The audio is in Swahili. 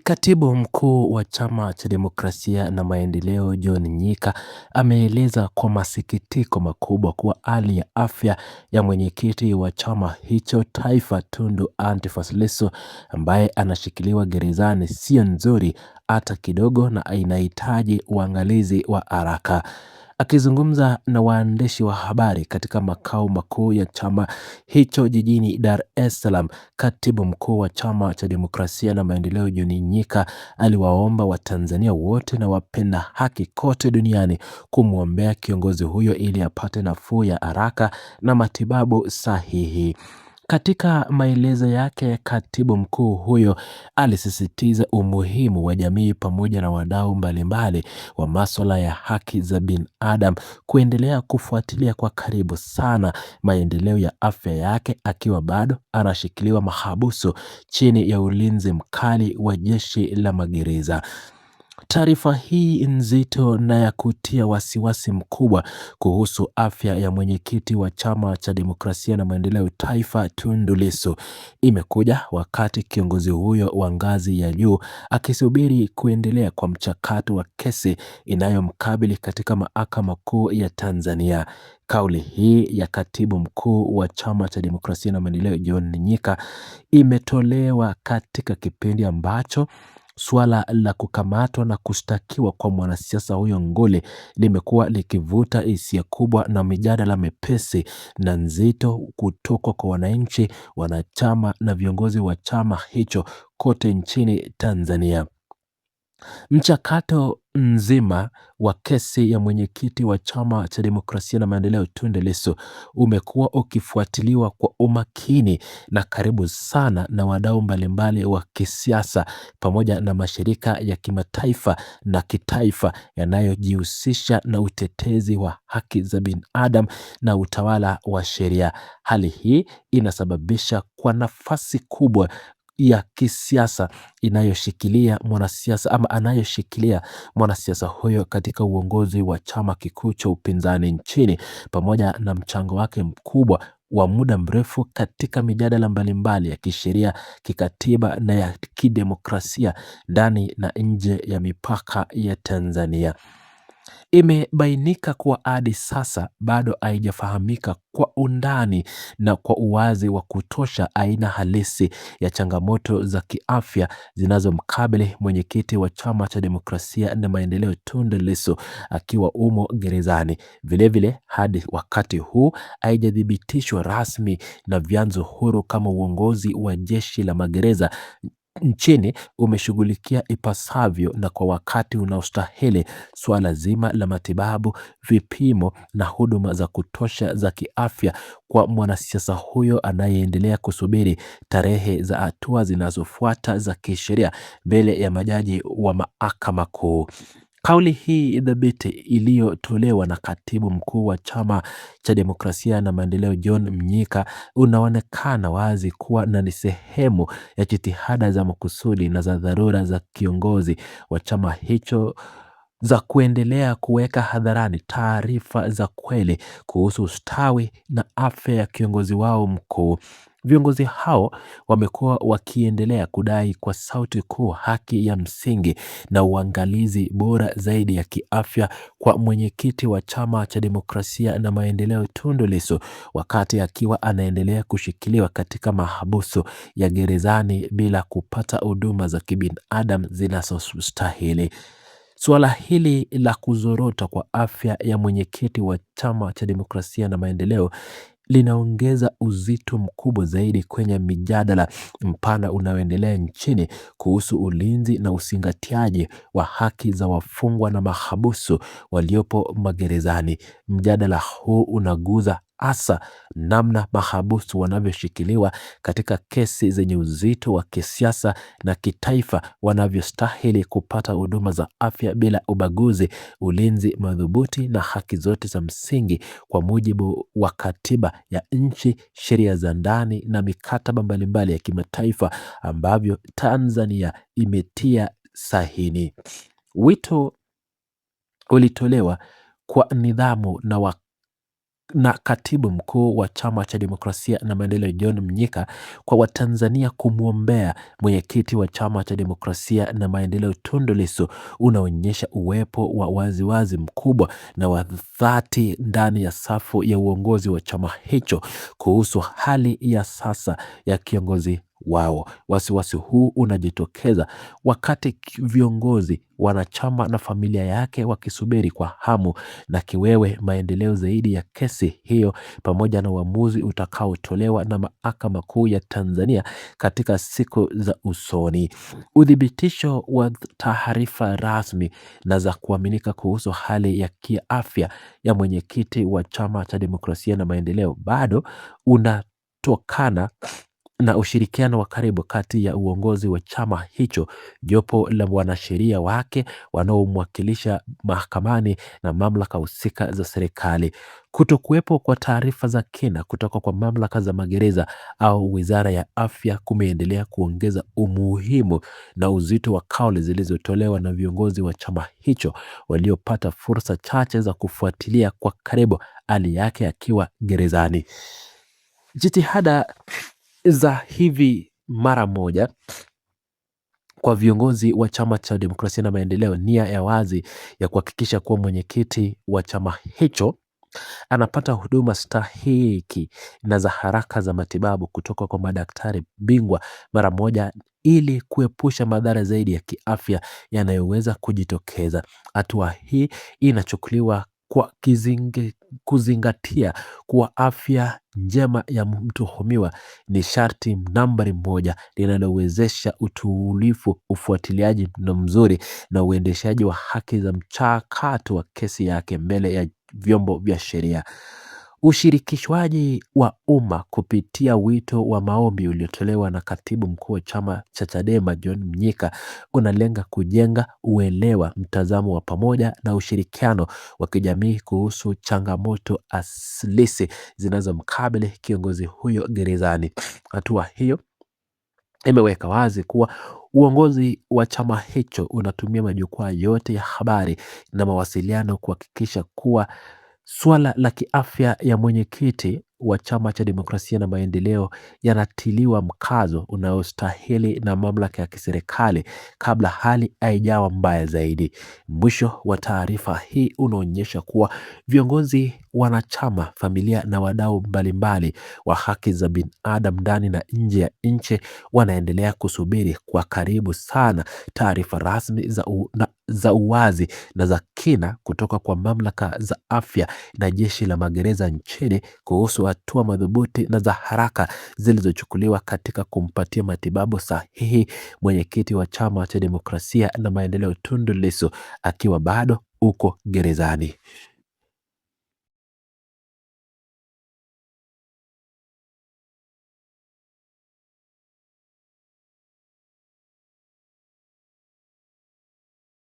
Katibu mkuu wa chama cha demokrasia na maendeleo John Mnyika ameeleza kwa masikitiko makubwa kuwa hali ya afya ya mwenyekiti wa chama hicho taifa Tundu Antiphas Lissu ambaye anashikiliwa gerezani sio nzuri hata kidogo na inahitaji uangalizi wa haraka. Akizungumza na waandishi wa habari katika makao makuu ya chama hicho jijini Dar es Salaam, katibu mkuu wa chama cha demokrasia na maendeleo John Mnyika aliwaomba Watanzania wote na wapenda haki kote duniani kumwombea kiongozi huyo ili apate nafuu ya haraka na matibabu sahihi. Katika maelezo yake, katibu mkuu huyo alisisitiza umuhimu wa jamii pamoja na wadau mbalimbali wa masuala ya haki za binadamu kuendelea kufuatilia kwa karibu sana maendeleo ya afya yake akiwa bado anashikiliwa mahabusu chini ya ulinzi mkali wa jeshi la magereza. Taarifa hii nzito na ya kutia wasiwasi mkubwa kuhusu afya ya mwenyekiti wa chama cha demokrasia na maendeleo taifa Tundu Lissu imekuja wakati kiongozi huyo wa ngazi ya juu akisubiri kuendelea kwa mchakato wa kesi inayomkabili katika mahakama kuu ya Tanzania. Kauli hii ya katibu mkuu wa chama cha demokrasia na maendeleo John Mnyika imetolewa katika kipindi ambacho suala la kukamatwa na kushtakiwa kwa mwanasiasa huyo nguli limekuwa likivuta hisia kubwa na mijadala mepesi na nzito kutoka kwa wananchi, wanachama na viongozi wa chama hicho kote nchini Tanzania. Mchakato mzima wa kesi ya mwenyekiti wa chama cha demokrasia na maendeleo Tundu Lissu umekuwa ukifuatiliwa kwa umakini na karibu sana na wadau mbalimbali wa kisiasa pamoja na mashirika ya kimataifa na kitaifa yanayojihusisha na utetezi wa haki za binadamu na utawala wa sheria. Hali hii inasababisha kwa nafasi kubwa ya kisiasa inayoshikilia mwanasiasa ama anayoshikilia mwanasiasa huyo katika uongozi wa chama kikuu cha upinzani nchini pamoja na mchango wake mkubwa wa muda mrefu katika mijadala mbalimbali ya kisheria, kikatiba na ya kidemokrasia ndani na nje ya mipaka ya Tanzania. Imebainika kuwa hadi sasa bado haijafahamika kwa undani na kwa uwazi wa kutosha aina halisi ya changamoto za kiafya zinazomkabili mwenyekiti wa chama cha demokrasia na maendeleo Tundu Lissu akiwa umo gerezani. Vilevile hadi wakati huu haijathibitishwa rasmi na vyanzo huru kama uongozi wa jeshi la magereza nchini umeshughulikia ipasavyo na kwa wakati unaostahili suala zima la matibabu, vipimo na huduma za kutosha za kiafya kwa mwanasiasa huyo anayeendelea kusubiri tarehe za hatua zinazofuata za kisheria mbele ya majaji wa mahakama kuu. Kauli hii dhabiti iliyotolewa na katibu mkuu wa chama cha demokrasia na maendeleo John Mnyika unaonekana wazi kuwa na ni sehemu ya jitihada za makusudi na za dharura za kiongozi wa chama hicho za kuendelea kuweka hadharani taarifa za kweli kuhusu ustawi na afya ya kiongozi wao mkuu. Viongozi hao wamekuwa wakiendelea kudai kwa sauti kuu haki ya msingi na uangalizi bora zaidi ya kiafya kwa mwenyekiti wa chama cha demokrasia na maendeleo Tundu Lissu wakati akiwa anaendelea kushikiliwa katika mahabusu ya gerezani bila kupata huduma za kibinadamu zinazostahili. Suala hili la kuzorota kwa afya ya mwenyekiti wa chama cha demokrasia na maendeleo linaongeza uzito mkubwa zaidi kwenye mijadala mpana unaoendelea nchini kuhusu ulinzi na uzingatiaji wa haki za wafungwa na mahabusu waliopo magerezani. Mjadala huu unaguza hasa namna mahabusu wanavyoshikiliwa katika kesi zenye uzito wa kisiasa na kitaifa wanavyostahili kupata huduma za afya bila ubaguzi, ulinzi madhubuti na haki zote za msingi kwa mujibu wa katiba ya nchi, sheria za ndani na mikataba mbalimbali ya kimataifa ambavyo Tanzania imetia sahini. Wito ulitolewa kwa nidhamu na na katibu mkuu wa chama cha demokrasia na maendeleo John Mnyika kwa Watanzania kumwombea mwenyekiti wa chama cha demokrasia na maendeleo Tundu Lissu unaonyesha uwepo wa waziwazi mkubwa na wa dhati ndani ya safu ya uongozi wa chama hicho kuhusu hali ya sasa ya kiongozi wao. Wasiwasi huu unajitokeza wakati viongozi, wanachama na familia yake wakisubiri kwa hamu na kiwewe maendeleo zaidi ya kesi hiyo pamoja na uamuzi utakaotolewa na Mahakama Kuu ya Tanzania katika siku za usoni. Uthibitisho wa taarifa rasmi na za kuaminika kuhusu hali ya kiafya ya mwenyekiti wa chama cha demokrasia na maendeleo bado unatokana na ushirikiano wa karibu kati ya uongozi wa chama hicho, jopo la wanasheria wake wanaomwakilisha mahakamani na mamlaka husika za serikali. Kutokuwepo kwa taarifa za kina kutoka kwa mamlaka za magereza au Wizara ya Afya kumeendelea kuongeza umuhimu na uzito wa kauli zilizotolewa na viongozi wa chama hicho waliopata fursa chache za kufuatilia kwa karibu hali yake akiwa gerezani. Jitihada za hivi mara moja kwa viongozi wa chama cha demokrasia na maendeleo, nia ya wazi ya kuhakikisha kuwa mwenyekiti wa chama hicho anapata huduma stahiki na za haraka za matibabu kutoka kwa madaktari bingwa mara moja ili kuepusha madhara zaidi ya kiafya yanayoweza kujitokeza. Hatua hii inachukuliwa kwa kuzingatia kuwa afya njema ya mtuhumiwa ni sharti nambari moja linalowezesha utulivu, ufuatiliaji na mzuri na uendeshaji wa haki za mchakato wa kesi yake mbele ya vyombo vya sheria. Ushirikishwaji wa umma kupitia wito wa maombi uliotolewa na katibu mkuu wa chama cha Chadema John Mnyika unalenga kujenga uelewa, mtazamo wa pamoja na ushirikiano wa kijamii kuhusu changamoto asilisi zinazomkabili kiongozi huyo gerezani. Hatua hiyo imeweka wazi kuwa uongozi wa chama hicho unatumia majukwaa yote ya habari na mawasiliano kuhakikisha kuwa suala la kiafya ya mwenyekiti wa chama cha demokrasia na maendeleo yanatiliwa mkazo unaostahili na mamlaka ya kiserikali kabla hali haijawa mbaya zaidi. Mwisho wa taarifa hii unaonyesha kuwa viongozi, wanachama, familia na wadau mbalimbali wa haki za binadamu ndani na nje ya nchi wanaendelea kusubiri kwa karibu sana taarifa rasmi za uwazi na za kina kutoka kwa mamlaka za afya na jeshi la magereza nchini kuhusu hatua madhubuti na za haraka zilizochukuliwa katika kumpatia matibabu sahihi mwenyekiti wa chama cha demokrasia na maendeleo Tundu Lissu akiwa bado uko gerezani.